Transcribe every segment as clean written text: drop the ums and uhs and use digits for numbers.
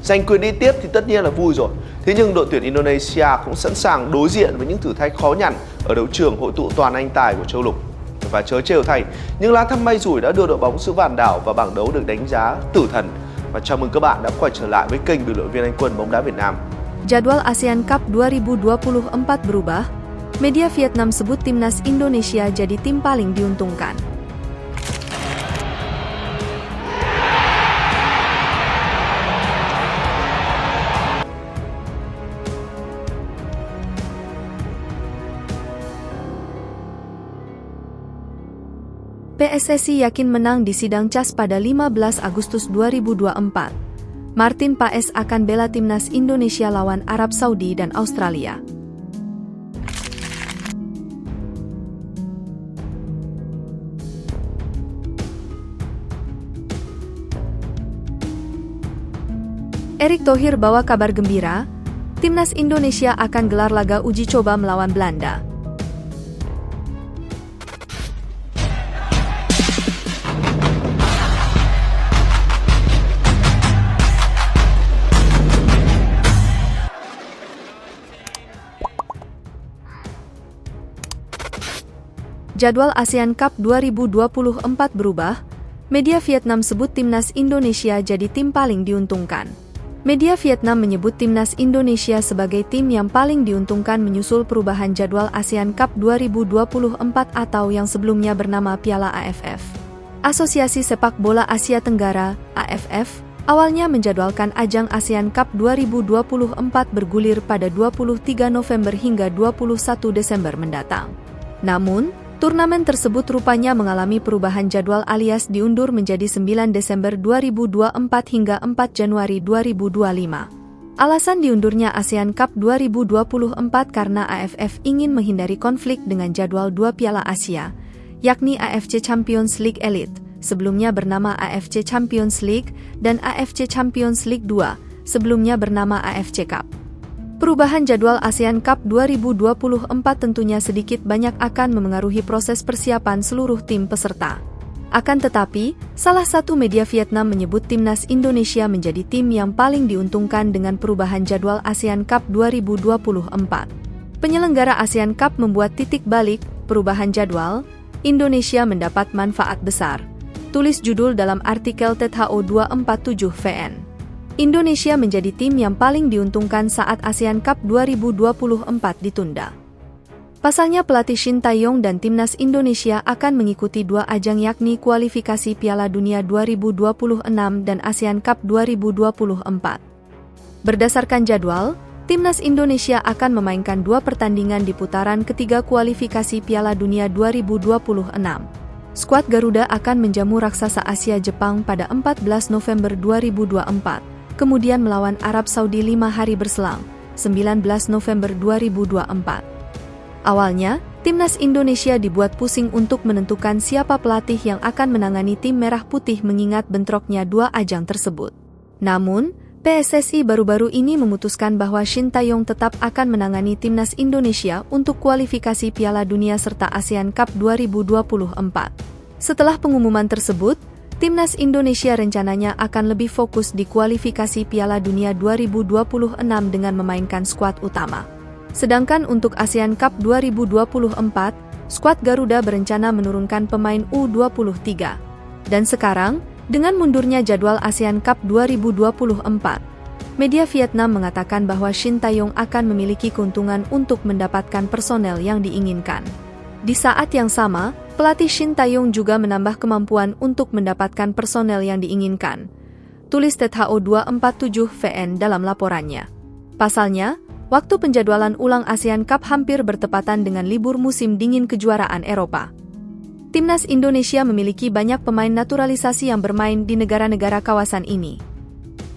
Giành quyền đi tiếp thì tất nhiên là vui rồi. Thế nhưng đội tuyển Indonesia cũng sẵn sàng đối diện với những thử thách khó nhằn ở đấu trường hội tụ toàn anh tài của châu lục. Và chớ trêu thay, những lá thăm may rủi đã đưa đội bóng xứ Vạn Đảo vào bảng đấu được đánh giá tử thần. Và chào mừng các bạn đã quay trở lại với kênh Bình luận viên Anh Quân bóng đá Việt Nam. Jadwal ASEAN Cup 2024 berubah. Media Vietnam sebut timnas Indonesia jadi tim paling diuntungkan. PSSI yakin menang di sidang CAS pada 15 Agustus 2024. Martin Paes akan bela timnas Indonesia lawan Arab Saudi dan Australia. Erick Thohir bawa kabar gembira, timnas Indonesia akan gelar laga uji coba melawan Belanda. Jadwal ASEAN Cup 2024 berubah. Media Vietnam sebut timnas Indonesia jadi tim paling diuntungkan. Media Vietnam menyebut timnas Indonesia sebagai tim yang paling diuntungkan menyusul perubahan jadwal ASEAN Cup 2024 atau yang sebelumnya bernama Piala AFF. Asosiasi Sepak Bola Asia Tenggara, AFF, awalnya menjadwalkan ajang ASEAN Cup 2024 bergulir pada 23 November hingga 21 Desember mendatang. Namun, turnamen tersebut rupanya mengalami perubahan jadwal alias diundur menjadi 9 Desember 2024 hingga 4 Januari 2025. Alasan diundurnya ASEAN Cup 2024 karena AFF ingin menghindari konflik dengan jadwal dua Piala Asia, yakni AFC Champions League Elite, sebelumnya bernama AFC Champions League, dan AFC Champions League 2, sebelumnya bernama AFC Cup. Perubahan jadwal ASEAN Cup 2024 tentunya sedikit banyak akan memengaruhi proses persiapan seluruh tim peserta. Akan tetapi, salah satu media Vietnam menyebut timnas Indonesia menjadi tim yang paling diuntungkan dengan perubahan jadwal ASEAN Cup 2024. Penyelenggara ASEAN Cup membuat titik balik perubahan jadwal, Indonesia mendapat manfaat besar. Tulis judul dalam artikel THO247VN. Indonesia menjadi tim yang paling diuntungkan saat ASEAN Cup 2024 ditunda. Pasalnya pelatih Shin Tae-yong dan timnas Indonesia akan mengikuti dua ajang yakni kualifikasi Piala Dunia 2026 dan ASEAN Cup 2024. Berdasarkan jadwal, timnas Indonesia akan memainkan dua pertandingan di putaran ketiga kualifikasi Piala Dunia 2026. Skuad Garuda akan menjamu raksasa Asia Jepang pada 14 November 2024. Kemudian melawan Arab Saudi 5 hari berselang, 19 November 2024. Awalnya, timnas Indonesia dibuat pusing untuk menentukan siapa pelatih yang akan menangani tim merah putih mengingat bentroknya dua ajang tersebut. Namun, PSSI baru-baru ini memutuskan bahwa Shin Tae-yong tetap akan menangani timnas Indonesia untuk kualifikasi Piala Dunia serta ASEAN Cup 2024. Setelah pengumuman tersebut, timnas Indonesia rencananya akan lebih fokus di kualifikasi Piala Dunia 2026 dengan memainkan skuad utama. Sedangkan untuk ASEAN Cup 2024, skuad Garuda berencana menurunkan pemain U23. Dan sekarang, dengan mundurnya jadwal ASEAN Cup 2024, media Vietnam mengatakan bahwa Shin Tae-yong akan memiliki keuntungan untuk mendapatkan personel yang diinginkan. Di saat yang sama, pelatih Shin Tae-yong juga menambah kemampuan untuk mendapatkan personel yang diinginkan. Tulis THO247VN dalam laporannya. Pasalnya, waktu penjadwalan ulang ASEAN Cup hampir bertepatan dengan libur musim dingin kejuaraan Eropa. Timnas Indonesia memiliki banyak pemain naturalisasi yang bermain di negara-negara kawasan ini.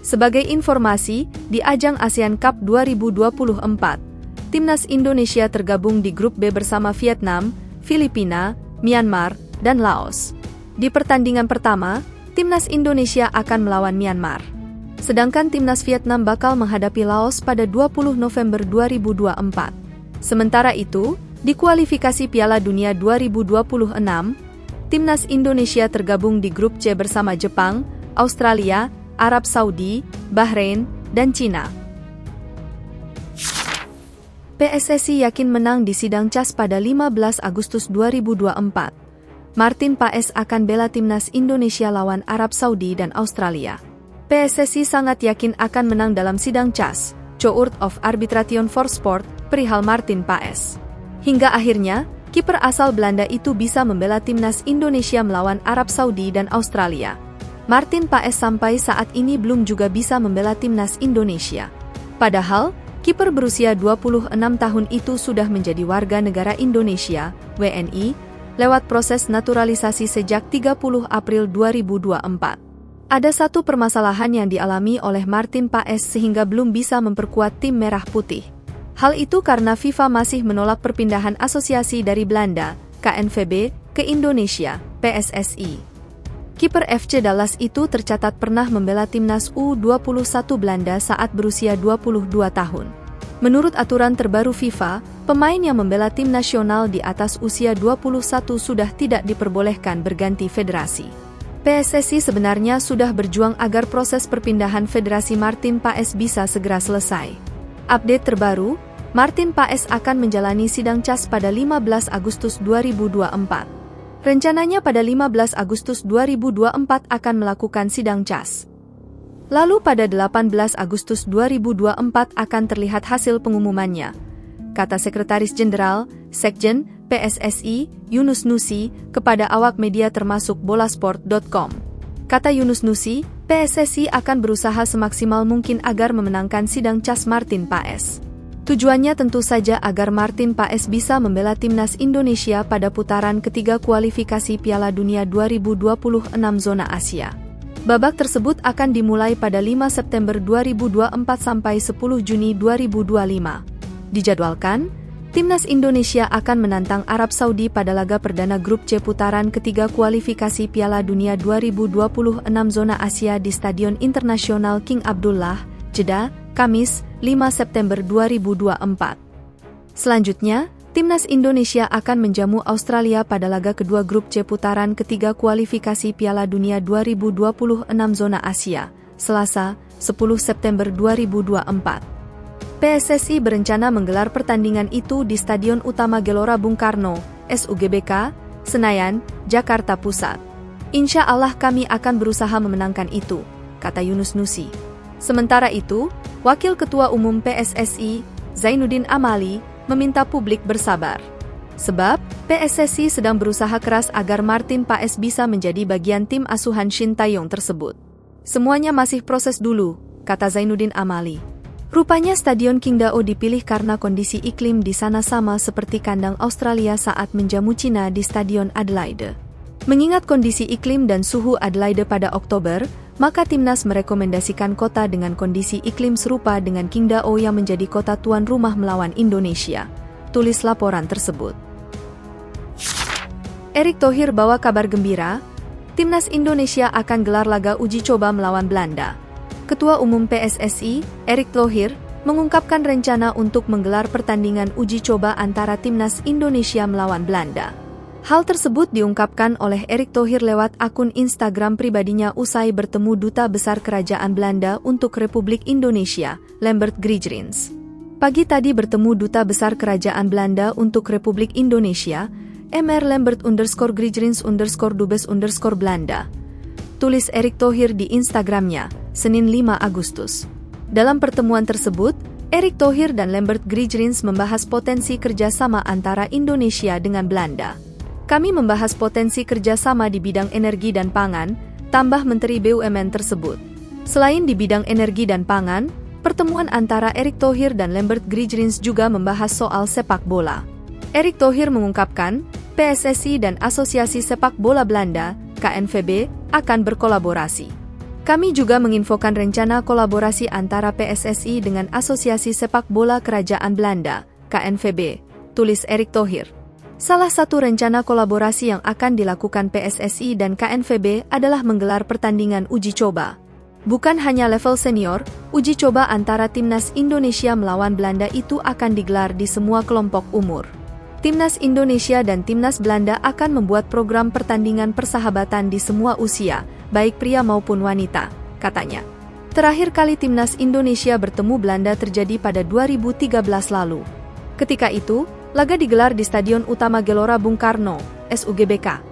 Sebagai informasi, di ajang ASEAN Cup 2024, Timnas Indonesia tergabung di grup B bersama Vietnam, Filipina, Myanmar, dan Laos. Di pertandingan pertama, Timnas Indonesia akan melawan Myanmar. Sedangkan Timnas Vietnam bakal menghadapi Laos pada 20 November 2024. Sementara itu, di kualifikasi Piala Dunia 2026, Timnas Indonesia tergabung di grup C bersama Jepang, Australia, Arab Saudi, Bahrain, dan Cina. PSSI yakin menang di sidang CAS pada 15 Agustus 2024. Martin Paes akan bela timnas Indonesia lawan Arab Saudi dan Australia. PSSI sangat yakin akan menang dalam sidang CAS, Court of Arbitration for Sport, perihal Martin Paes. Hingga akhirnya, kiper asal Belanda itu bisa membela timnas Indonesia melawan Arab Saudi dan Australia. Martin Paes sampai saat ini belum juga bisa membela timnas Indonesia. Padahal, kiper berusia 26 tahun itu sudah menjadi warga negara Indonesia, WNI, lewat proses naturalisasi sejak 30 April 2024. Ada satu permasalahan yang dialami oleh Martin Paes sehingga belum bisa memperkuat tim Merah Putih. Hal itu karena FIFA masih menolak perpindahan asosiasi dari Belanda, KNVB, ke Indonesia, PSSI. Kiper FC Dallas itu tercatat pernah membela timnas U21 Belanda saat berusia 22 tahun. Menurut aturan terbaru FIFA, pemain yang membela tim nasional di atas usia 21 sudah tidak diperbolehkan berganti federasi. PSSI sebenarnya sudah berjuang agar proses perpindahan federasi Martin Paes bisa segera selesai. Update terbaru, Martin Paes akan menjalani sidang CAS pada 15 Agustus 2024. Rencananya pada 15 Agustus 2024 akan melakukan sidang CAS. Lalu pada 18 Agustus 2024 akan terlihat hasil pengumumannya, kata Sekretaris Jenderal, Sekjen, PSSI, Yunus Nusi, kepada awak media termasuk bolasport.com. Kata Yunus Nusi, PSSI akan berusaha semaksimal mungkin agar memenangkan sidang CAS Martin Paes. Tujuannya tentu saja agar Martin Paes bisa membela timnas Indonesia pada putaran ketiga kualifikasi Piala Dunia 2026 zona Asia. Babak tersebut akan dimulai pada 5 September 2024 sampai 10 Juni 2025. Dijadwalkan, timnas Indonesia akan menantang Arab Saudi pada laga perdana grup C putaran ketiga kualifikasi Piala Dunia 2026 zona Asia di Stadion Internasional King Abdullah, Jeddah, Kamis, 5 September 2024. Selanjutnya, timnas Indonesia akan menjamu Australia pada laga kedua grup C putaran ketiga kualifikasi Piala Dunia 2026 zona Asia, Selasa, 10 September 2024. PSSI berencana menggelar pertandingan itu di Stadion Utama Gelora Bung Karno, SUGBK, Senayan, Jakarta Pusat. Insya Allah kami akan berusaha memenangkan itu, kata Yunus Nusi. Sementara itu, Wakil Ketua Umum PSSI, Zainuddin Amali, meminta publik bersabar. Sebab, PSSI sedang berusaha keras agar Martin Paes bisa menjadi bagian tim asuhan Shin Tae-yong tersebut. Semuanya masih proses dulu, kata Zainuddin Amali. Rupanya Stadion Qingdao dipilih karena kondisi iklim di sana sama seperti kandang Australia saat menjamu Cina di Stadion Adelaide. Mengingat kondisi iklim dan suhu Adelaide pada Oktober, maka timnas merekomendasikan kota dengan kondisi iklim serupa dengan Qingdao yang menjadi kota tuan rumah melawan Indonesia. Tulis laporan tersebut. Erick Thohir bawa kabar gembira, timnas Indonesia akan gelar laga uji coba melawan Belanda. Ketua Umum PSSI, Erick Thohir, mengungkapkan rencana untuk menggelar pertandingan uji coba antara timnas Indonesia melawan Belanda. Hal tersebut diungkapkan oleh Erick Thohir lewat akun Instagram pribadinya usai bertemu Duta Besar Kerajaan Belanda untuk Republik Indonesia, Lambert Grijrins. Pagi tadi bertemu Duta Besar Kerajaan Belanda untuk Republik Indonesia, Mr. Lambert _Grijrins _Dubes _Belanda. Tulis Erick Thohir di Instagramnya, Senin 5 Agustus. Dalam pertemuan tersebut, Erick Thohir dan Lambert Grijrins membahas potensi kerjasama antara Indonesia dengan Belanda. Kami membahas potensi kerjasama di bidang energi dan pangan, tambah Menteri BUMN tersebut. Selain di bidang energi dan pangan, pertemuan antara Erick Thohir dan Lambert Grijrins juga membahas soal sepak bola. Erick Thohir mengungkapkan, PSSI dan Asosiasi Sepak Bola Belanda, KNVB, akan berkolaborasi. Kami juga menginfokan rencana kolaborasi antara PSSI dengan Asosiasi Sepak Bola Kerajaan Belanda, KNVB, tulis Erick Thohir. Salah satu rencana kolaborasi yang akan dilakukan PSSI dan KNVB adalah menggelar pertandingan uji coba. Bukan hanya level senior, uji coba antara timnas Indonesia melawan Belanda itu akan digelar di semua kelompok umur. Timnas Indonesia dan timnas Belanda akan membuat program pertandingan persahabatan di semua usia, baik pria maupun wanita, katanya. Terakhir kali timnas Indonesia bertemu Belanda terjadi pada 2013 lalu. Ketika itu, laga digelar di Stadion Utama Gelora Bung Karno, SUGBK.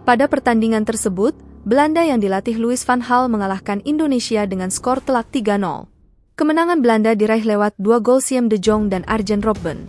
Pada pertandingan tersebut, Belanda yang dilatih Louis van Gaal mengalahkan Indonesia dengan skor telak 3-0. Kemenangan Belanda diraih lewat 2 gol Siem de Jong dan Arjen Robben.